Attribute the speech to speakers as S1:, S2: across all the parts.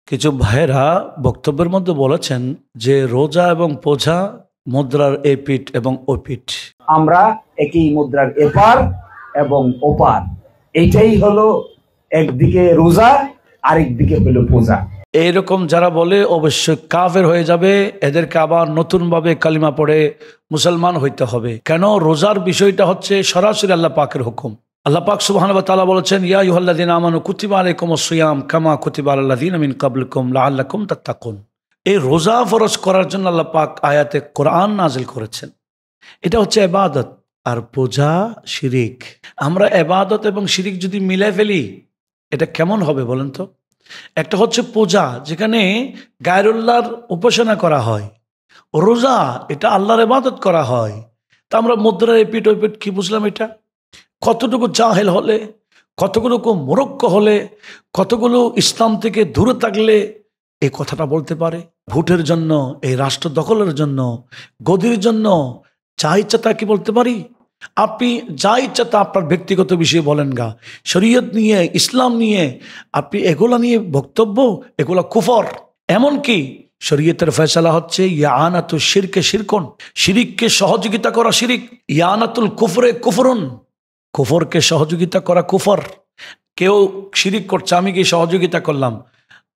S1: কিছু ভাইয়েরা বক্তব্যের মধ্যে বলেছেন যে রোজা এবং পোজা মুদ্রার এপিঠ এবং ওপিঠ।
S2: আমরা একই মুদ্রার এপার এবং ওপার, এইটাই হলো একদিকে রোজা আরেকদিকে হলো পোজা।
S1: এইরকম যারা বলে অবশ্যই কাফের হয়ে যাবে, এদেরকে আবার নতুনভাবে কালিমা পড়ে মুসলমান হইতে হবে। কেন? রোজার বিষয়টা হচ্ছে সরাসরি আল্লাহ পাকের হুকুম। আল্লাহ পাক সুবহানাহু ওয়া তাআলা বলেছেন, ইয়া আইয়ুহাল্লাযীনা আমানু কুতিবা আলাইকুমুস সিয়াম কামা কুতিবা আলাল লাযীনা মিন ক্বাবলিকুম লাআল্লাকুম তাত্তাকুন। এই রোজা ফরজ করার জন্য আল্লাহ পাক আয়াতে কোরআন নাজিল করেছেন। এটা হচ্ছে ইবাদত, আর পূজা শিরিক। আমরা ইবাদত এবং শিরিক যদি মিলাই ফেলি এটা কেমন হবে বলেন তো? একটা হচ্ছে পূজা, যেখানে গায়রুল্লাহর উপাসনা করা হয়। রোজা, এটা আল্লাহর ইবাদত করা হয়। তা আমরা মুদ্রার এপিঠ ওপিঠ কি বুঝলাম? এটা কতটুকু জাহেল হলে, কতগুলো মূর্খ হলে, কতগুলো ইসলাম থেকে দূরে থাকলে এই কথাটা বলতে পারে? ভোটের জন্য, এই রাষ্ট্র দখলের জন্য, গদির জন্য যা ইচ্ছা তা কি বলতে পারি? আপনি যা ইচ্ছা তা আপনার ব্যক্তিগত বিষয়ে বলেন গা, শরীয়ত নিয়ে, ইসলাম নিয়ে আপনি এগুলা নিয়ে বক্তব্য, এগুলা কুফর। এমনকি শরীয়তের ফয়সালা হচ্ছে ইয়ানাতুল শিরকে শিরকুন, শিরিককে সহযোগিতা করা শিরিক। ইয়ানাতুল কুফরে কুফরুন, কুফরকে সহযোগিতা করা কুফর। কেউ শিরিক করছে, আমি কি সহযোগিতা করলাম,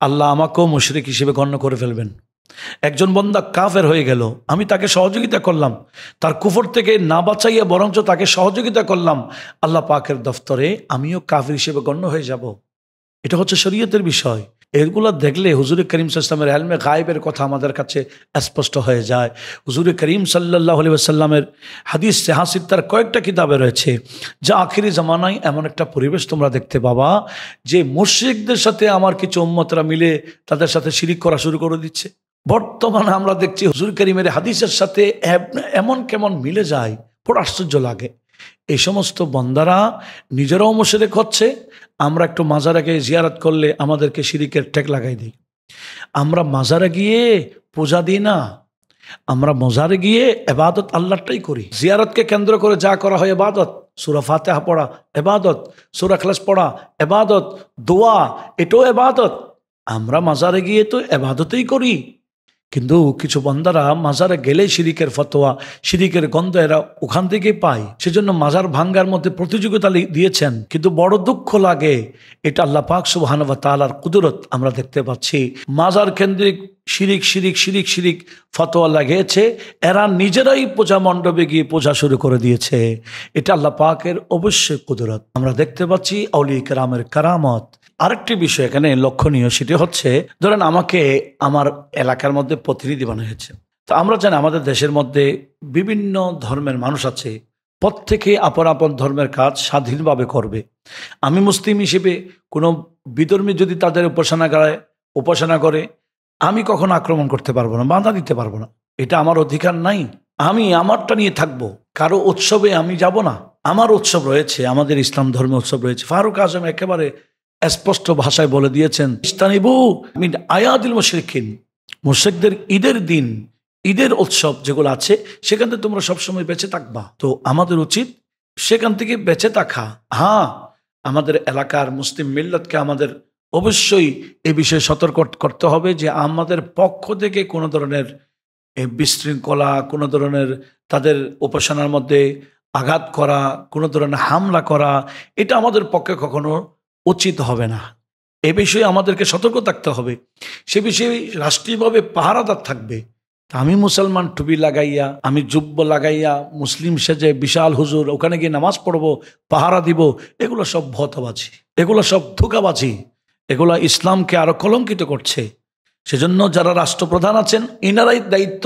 S1: আল্লাহ আমাকেও মুশরিক হিসেবে গণ্য করে ফেলবেন। একজন বান্দা কাফের হয়ে গেল, আমি তাকে সহযোগিতা করলাম, তার কুফর থেকে না বাঁচাইয়া বরঞ্চ তাকে সহযোগিতা করলাম, আল্লাহ পাকের দফতরে আমিও কাফের হিসেবে গণ্য হয়ে যাব। এটা হচ্ছে শরীয়তের বিষয়। এগুলো দেখলে হুজুর করিম সাল্লাল্লাহু আলাইহি ওয়াসাল্লামের ইলমে গায়েবের কথা আমাদের কাছে স্পষ্ট হয়ে যায়। হুজুর করিম সাল্লাল্লাহু আলাইহি ওয়াসাল্লামের হাদিস সিহাসির তার কয়েকটা কিতাবে রয়েছে, যা আখিরি জামানায় এমন একটা পরিবেশ তোমরা দেখতে পাবা যে মুশরিকদের সাথে আমার কিছু উম্মতরা মিলে তাদের সাথে শিরিক করা শুরু করে দিচ্ছে। বর্তমানে আমরা দেখছি হুজুর করিমের হাদিসের সাথে এমন কেমন মিলে যায়, বড় আশ্চর্য লাগে। এই সমস্ত বন্দারা নিজেরাও মুশরিক হচ্ছে। আমরা একটু মাজারে গিয়ে জিয়ারত করলে আমাদেরকে শিরিকের ঠেক লাগাই দিই। আমরা মাজারে গিয়ে পূজা দিই না, আমরা মাজারে গিয়ে ইবাদত আল্লাহটাই করি। জিয়ারতকে কেন্দ্র করে যা করা হয় ইবাদত। সূরা ফাতিহা পড়া ইবাদত, সূরা ইখলাস পড়া ইবাদত, দোয়া এটাও ইবাদত। আমরা মাজারে গিয়ে তো ইবাদতই করি, কিন্তু কিছু বান্দারা মাজারে গেলেই শিরিকের ফতোয়া, শিরিকের গন্ধ এরা ওখান থেকেই পায়। সেজন্য মাজার ভাঙ্গার মধ্যে প্রতিযোগিতা দিয়েছেন। কিন্তু বড় দুঃখ লাগে, এটা আল্লাহ পাক সুবহানাহু ওয়া তাআলার কুদরত আমরা দেখতে পাচ্ছি। মাজার কেন্দ্রিক শিরিক শিরিক শিরিক শিরিক ফতোয়া লাগিয়েছে, এরা নিজেরাই পূজা মণ্ডপে গিয়ে পূজা শুরু করে দিয়েছে। এটা আল্লাহ পাকের অবশ্যই কুদরত আমরা দেখতে পাচ্ছি, আউলিয়া কেরামের কারামত। আরেকটি বিষয় এখানে লক্ষণীয়, সেটি হচ্ছে ধরেন আমাকে আমার এলাকার মধ্যে প্রতিনিধি বানানো হয়েছে। তো আমরা জানি আমাদের দেশের মধ্যে বিভিন্ন ধর্মের মানুষ আছে, প্রত্যেকে আপন আপন ধর্মের কাজ স্বাধীনভাবে করবে। আমি মুসলিম হিসেবে কোনো বিধর্মী যদি তাদের উপাসনা করে আমি কখনো আক্রমণ করতে পারবো না, বাধা দিতে পারবো না, এটা আমার অধিকার নাই। আমি আমারটা নিয়ে থাকবো, কারো উৎসবে আমি যাব না। আমার উৎসব রয়েছে, আমাদের ইসলাম ধর্মের উৎসব রয়েছে। ফারুক আজম একেবারে স্পষ্ট ভাষায় বলে দিয়েছেন, ইস্তানিবু মিন আয়াদিল মুশরিকিন, মুশরিকদের ঈদের দিন, ঈদের উৎসব যেগুলো আছে সেখান থেকে তোমরা সবসময় বেঁচে থাকবা। তো আমাদের উচিত সেখান থেকে বেঁচে থাকা। হ্যাঁ, আমাদের এলাকার মুসলিম মিল্লাতকে আমাদের অবশ্যই এ বিষয়ে সতর্ক করতে হবে যে আমাদের পক্ষ থেকে কোনো ধরনের বিশৃঙ্খলা, কোনো ধরনের তাদের উপাসনার মধ্যে আঘাত করা, কোনো ধরনের হামলা করা, এটা আমাদের পক্ষে কখনো উচিত হবে না। এ বিষয়ে আমাদেরকে সতর্ক থাকতে হবে। সে বিষয়ে রাষ্ট্রীয়ভাবে পাহারাদার থাকবে। আমি মুসলমান টুপি লাগাইয়া, আমি জুব্ব লাগাইয়া, মুসলিম সেজে বিশাল হুজুর ওখানে গিয়ে নামাজ পড়বো, পাহারা দিব, এগুলো সব ভতবাজি, এগুলো সব ধোঁকাবাজি, এগুলো ইসলামকে আরো কলঙ্কিত করছে। সেজন্য যারা রাষ্ট্রপ্রধান আছেন ইনারাই দায়িত্ব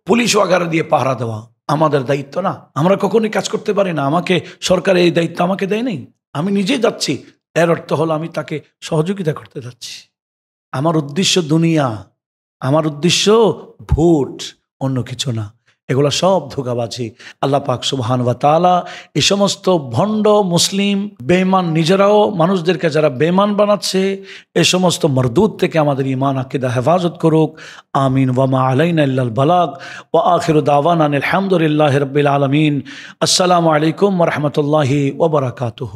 S1: পুলিশ ওয়াগারা দিয়ে পাহারা দেওয়া, আমাদের দায়িত্ব না। আমরা কখনই কাজ করতে পারি না, আমাকে সরকার এই দায়িত্ব আমাকে দেয় নাই, আমি নিজেই যাচ্ছি। এর অর্থ হলো আমি তাকে সহযোগিতা করতে যাচ্ছি। আমার উদ্দেশ্য দুনিয়া, আমার উদ্দেশ্য ভোট, অন্য কিছু না। এগুলো সব ধোঁকাবাজি। আল্লাহ পাক সুবহানাহু ওয়া তাআলা এই সমস্ত ভণ্ড মুসলিম বেঈমান, নিজেরাও মানুষদেরকে যারা বেঈমান বানাচ্ছে, এই সমস্ত মরদুদ থেকে আমাদের ঈমান আকীদা হেফাজত করুক। আমিন। ওয়া মা আলাইনা ইল্লাল বালাগ ওয়া আখিরু দাওয়ানা আলহামদুলিল্লাহি রাব্বিল আলামিন। আসসালামু আলাইকুম ওয়া রাহমাতুল্লাহি ওয়া বারাকাতুহু।